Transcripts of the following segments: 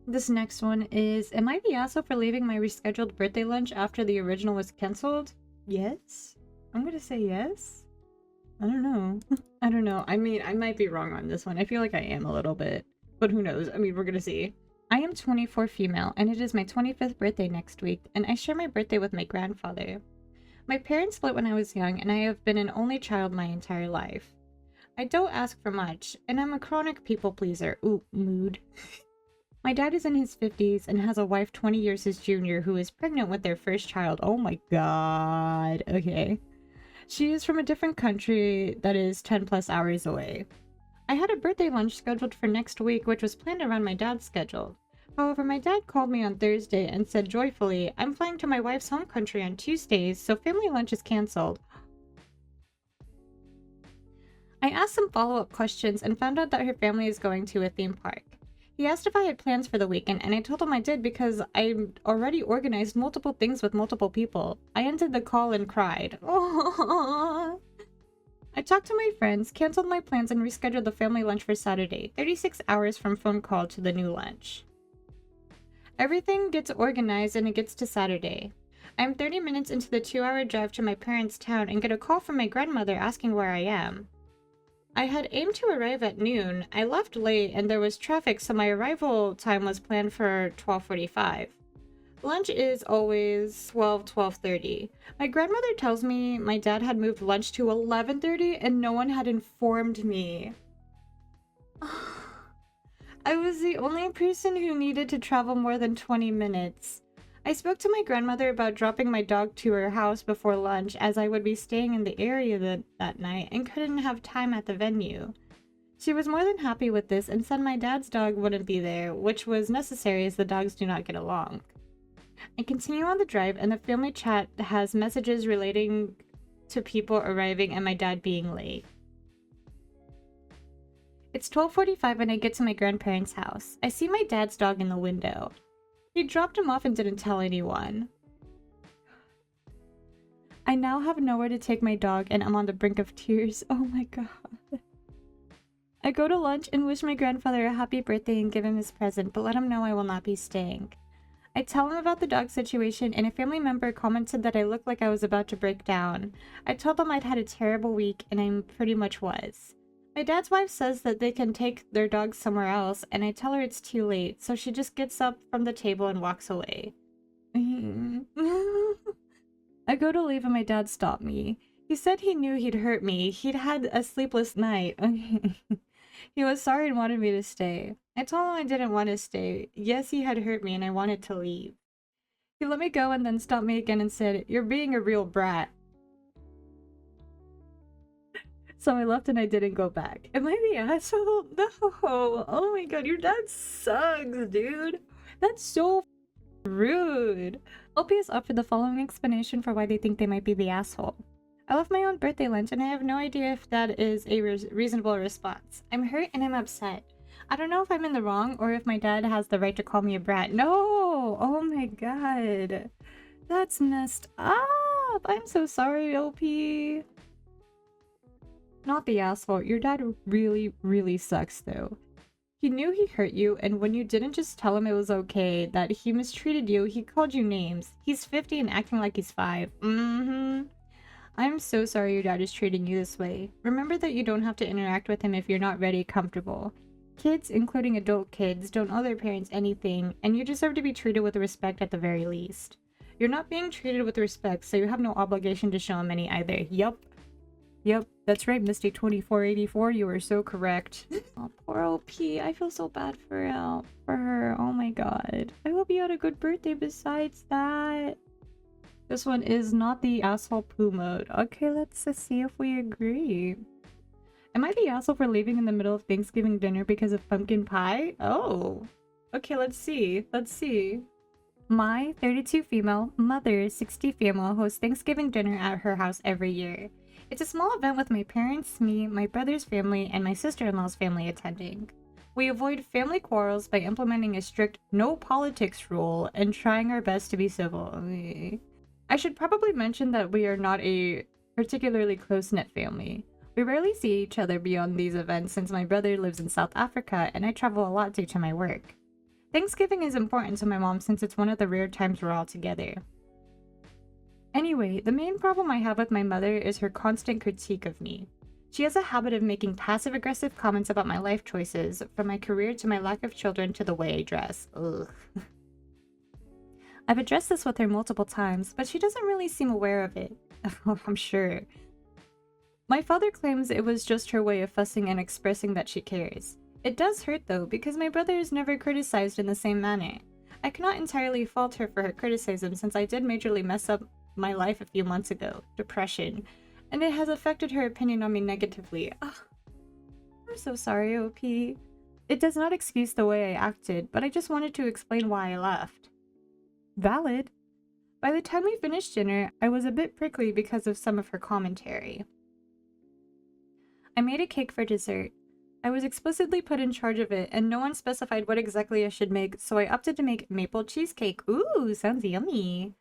This next one is, am I the asshole for leaving my rescheduled birthday lunch after the original was cancelled? Yes. I'm gonna say yes. I don't know. I don't know. I mean, I might be wrong on this one. I feel like I am a little bit. But who knows? I mean, we're gonna see. I am 24 female, and it is my 25th birthday next week, and I share my birthday with my grandfather. My parents split when I was young, and I have been an only child my entire life. I don't ask for much, and I'm a chronic people pleaser. Ooh, mood. My dad is in his 50s and has a wife 20 years his junior who is pregnant with their first child. Oh my god. Okay. She is from a different country that is 10 plus hours away. I had a birthday lunch scheduled for next week, which was planned around my dad's schedule. However, my dad called me on Thursday and said joyfully, I'm flying to my wife's home country on Tuesdays, so family lunch is cancelled. I asked some follow-up questions and found out that her family is going to a theme park. He asked if I had plans for the weekend, and I told him I did because I already organized multiple things with multiple people. I ended the call and cried. Aww. I talked to my friends, canceled my plans, and rescheduled the family lunch for Saturday, 36 hours from phone call to the new lunch. Everything gets organized and it gets to Saturday. I'm 30 minutes into the 2-hour drive to my parents' town and get a call from my grandmother asking where I am. I had aimed to arrive at noon. I left late and there was traffic, so my arrival time was planned for 12:45. Lunch is always 12:30. My grandmother tells me my dad had moved lunch to 11:30 and no one had informed me. I was the only person who needed to travel more than 20 minutes. I spoke to my grandmother about dropping my dog to her house before lunch as I would be staying in the area that night and couldn't have time at the venue. She was more than happy with this and said my dad's dog wouldn't be there, which was necessary as the dogs do not get along. I continue on the drive and the family chat has messages relating to people arriving and my dad being late. It's 12:45 when I get to my grandparents' house. I see my dad's dog in the window. He dropped him off and didn't tell anyone. I now have nowhere to take my dog and I'm on the brink of tears. Oh my god. I go to lunch and wish my grandfather a happy birthday and give him his present, but let him know I will not be staying. I tell him about the dog situation and a family member commented that I looked like I was about to break down. I told them I'd had a terrible week and I pretty much was. My dad's wife says that they can take their dogs somewhere else, and I tell her it's too late, so she just gets up from the table and walks away. I go to leave and my dad stopped me. He said he knew he'd hurt me. He'd had a sleepless night. He was sorry and wanted me to stay. I told him I didn't want to stay. Yes, he had hurt me and I wanted to leave. He let me go and then stopped me again and said, "You're being a real brat." So I left and I didn't go back. Am I the asshole? No. Oh my god, your dad sucks, dude. That's so rude. OP is offered the following explanation for why they think they might be the asshole. I left my own birthday lunch and I have no idea if that is a reasonable response. I'm hurt and I'm upset. I don't know if I'm in the wrong or if my dad has the right to call me a brat. No! Oh my god. That's messed up. I'm so sorry, OP. Not the asshole. Your dad really, really sucks though. He knew he hurt you, and when you didn't just tell him it was okay, that he mistreated you, he called you names. He's 50 and acting like he's 5. I'm so sorry your dad is treating you this way. Remember that you don't have to interact with him if you're not ready, comfortable. Kids, including adult kids, don't owe their parents anything, and you deserve to be treated with respect at the very least. You're not being treated with respect, so you have no obligation to show him any either. Yep, that's right, Misty 2484, you were so correct. Oh, poor OP, I feel so bad for her. Oh my god. I hope you had a good birthday besides that. This one is not the asshole poo mode. Okay, let's see if we agree. Am I the asshole for leaving in the middle of Thanksgiving dinner because of pumpkin pie? Oh. Okay, let's see. My 32 female, mother 60 female hosts Thanksgiving dinner at her house every year. It's a small event with my parents, me, my brother's family, and my sister-in-law's family attending. We avoid family quarrels by implementing a strict no politics rule and trying our best to be civil. I should probably mention that we are not a particularly close-knit family. We rarely see each other beyond these events since my brother lives in South Africa and I travel a lot due to my work. Thanksgiving is important to my mom since it's one of the rare times we're all together. Anyway, the main problem I have with my mother is her constant critique of me. She has a habit of making passive-aggressive comments about my life choices, from my career to my lack of children to the way I dress. Ugh. I've addressed this with her multiple times, but she doesn't really seem aware of it. I'm sure. My father claims it was just her way of fussing and expressing that she cares. It does hurt though, because my brother is never criticized in the same manner. I cannot entirely fault her for her criticism since I did majorly mess up my life a few months ago, depression, and it has affected her opinion on me negatively. Ugh. I'm so sorry, OP. It does not excuse the way I acted, but I just wanted to explain why I left. Valid. By the time we finished dinner, I was a bit prickly because of some of her commentary. I made a cake for dessert. I was explicitly put in charge of it, and no one specified what exactly I should make, so I opted to make maple cheesecake. Ooh, sounds yummy.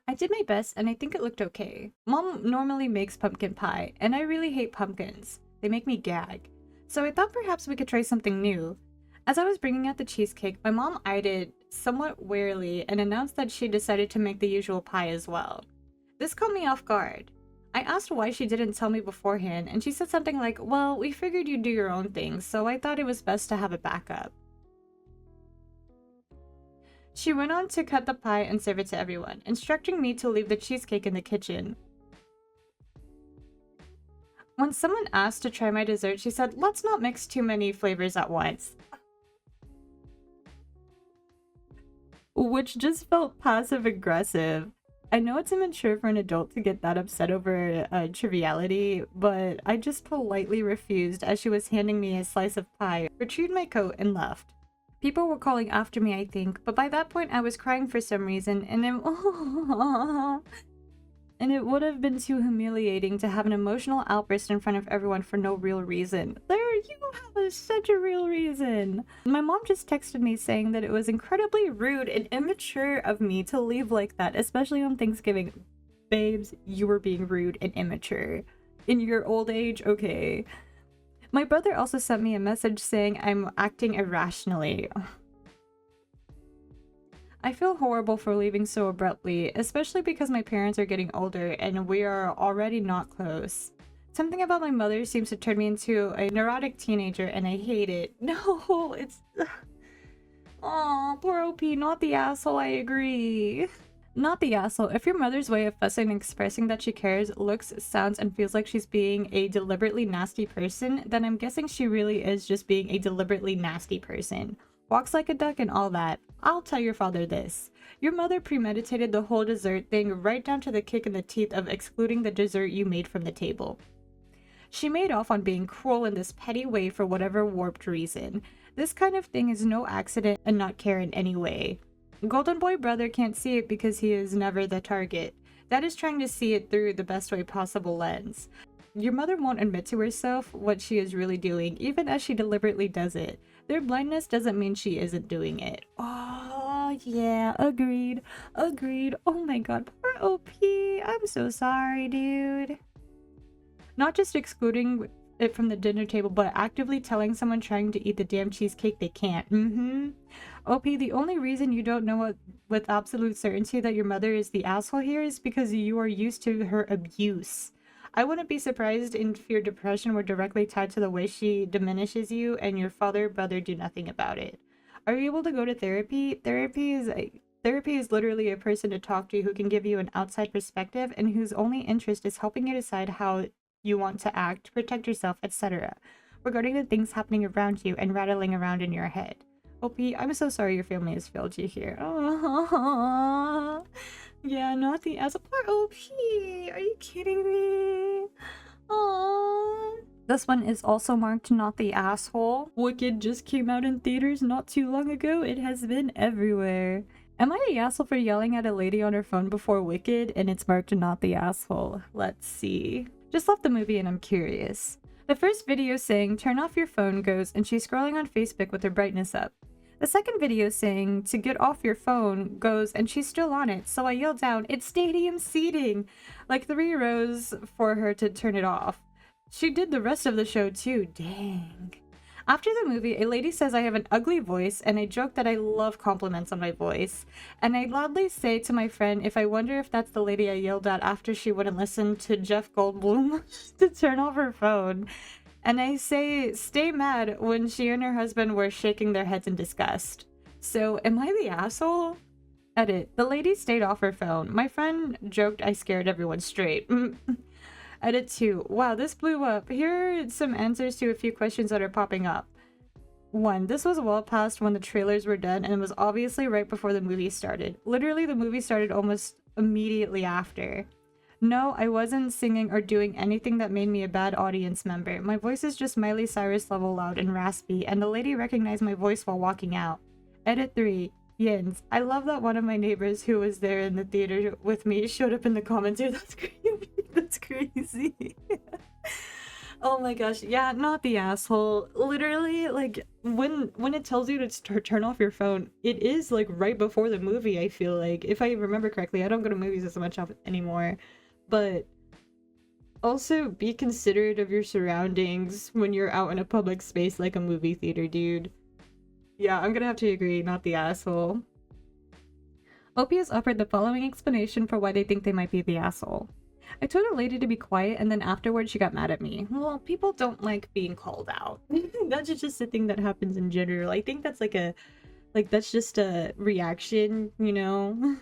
I did my best, and I think it looked okay. Mom normally makes pumpkin pie, and I really hate pumpkins. They make me gag. So I thought perhaps we could try something new. As I was bringing out the cheesecake, my mom eyed it somewhat warily and announced that she decided to make the usual pie as well. This caught me off guard. I asked why she didn't tell me beforehand, and she said something like, well, we figured you'd do your own thing, so I thought it was best to have a backup. She went on to cut the pie and serve it to everyone, instructing me to leave the cheesecake in the kitchen. When someone asked to try my dessert, she said, let's not mix too many flavors at once. Which just felt passive-aggressive. I know it's immature for an adult to get that upset over a triviality, but I just politely refused as she was handing me a slice of pie, retrieved my coat, and left. People were calling after me, I think, but by that point I was crying for some reason, and it would have been too humiliating to have an emotional outburst in front of everyone for no real reason. There, you have such a real reason. My mom just texted me saying that it was incredibly rude and immature of me to leave like that, especially on Thanksgiving. Babes, you were being rude and immature. In your old age? Okay. My brother also sent me a message saying I'm acting irrationally. I feel horrible for leaving so abruptly, especially because my parents are getting older and we are already not close. Something about my mother seems to turn me into a neurotic teenager and I hate it. No, it's... Aw, poor OP, not the asshole, I agree. Not the asshole. If your mother's way of fussing and expressing that she cares looks, sounds, and feels like she's being a deliberately nasty person, then I'm guessing she really is just being a deliberately nasty person. Walks like a duck and all that. I'll tell your father this. Your mother premeditated the whole dessert thing right down to the kick in the teeth of excluding the dessert you made from the table. She made off on being cruel in this petty way for whatever warped reason. This kind of thing is no accident and not care in any way. Golden Boy brother can't see it because he is never the target. Dad is trying to see it through the best way possible lens. Your mother won't admit to herself what she is really doing, even as she deliberately does it. Their blindness doesn't mean she isn't doing it. Oh, yeah, agreed. Agreed. Oh my god, poor OP. I'm so sorry, dude. Not just excluding it from the dinner table, but actively telling someone trying to eat the damn cheesecake they can't. OP, the only reason you don't know with absolute certainty that your mother is the asshole here is because you are used to her abuse. I wouldn't be surprised if your depression were directly tied to the way she diminishes you and your father brother do nothing about it. Are you able to go to therapy? Therapy is literally a person to talk to who can give you an outside perspective and whose only interest is helping you decide how you want to act, protect yourself, etc. regarding the things happening around you and rattling around in your head. OP, I'm so sorry your family has failed you here. Oh, yeah, not the as a poor OP. Are you kidding me? Aww. This one is also marked not the asshole. Wicked just came out in theaters not too long ago. It has been everywhere. Am I the asshole for yelling at a lady on her phone before Wicked and it's marked not the asshole? Let's see. Just left the movie and I'm curious. The first video saying turn off your phone goes and she's scrolling on Facebook with her brightness up. The second video saying to get off your phone goes and she's still on it, so I yell down, it's stadium seating! Like 3 rows for her to turn it off. She did the rest of the show too, dang. After the movie, a lady says I have an ugly voice, and I joke that I love compliments on my voice. And I loudly say to my friend if I wonder if that's the lady I yelled at after she wouldn't listen to Jeff Goldblum to turn off her phone. And I say, stay mad, when she and her husband were shaking their heads in disgust. So, am I the asshole? Edit. The lady stayed off her phone. My friend joked I scared everyone straight. Edit 2. Wow, this blew up. Here are some answers to a few questions that are popping up. 1. This was well past when the trailers were done, and it was obviously right before the movie started. Literally, the movie started almost immediately after. No, I wasn't singing or doing anything that made me a bad audience member. My voice is just Miley Cyrus level loud and raspy, and the lady recognized my voice while walking out. Edit 3. Yins. I love that one of my neighbors who was there in the theater with me showed up in the comments here. That's crazy. That's crazy. Oh my gosh. Yeah, not the asshole. Literally, like, when it tells you to turn off your phone, it is, like, right before the movie, I feel like. If I remember correctly, I don't go to movies as much anymore. But also be considerate of your surroundings when you're out in a public space like a movie theater, dude. Yeah, I'm gonna have to agree, not the asshole. OP has offered the following explanation for why they think they might be the asshole. I told a lady to be quiet, and then afterwards she got mad at me. Well, people don't like being called out. That's just a thing that happens in general. I think that's that's just a reaction, you know?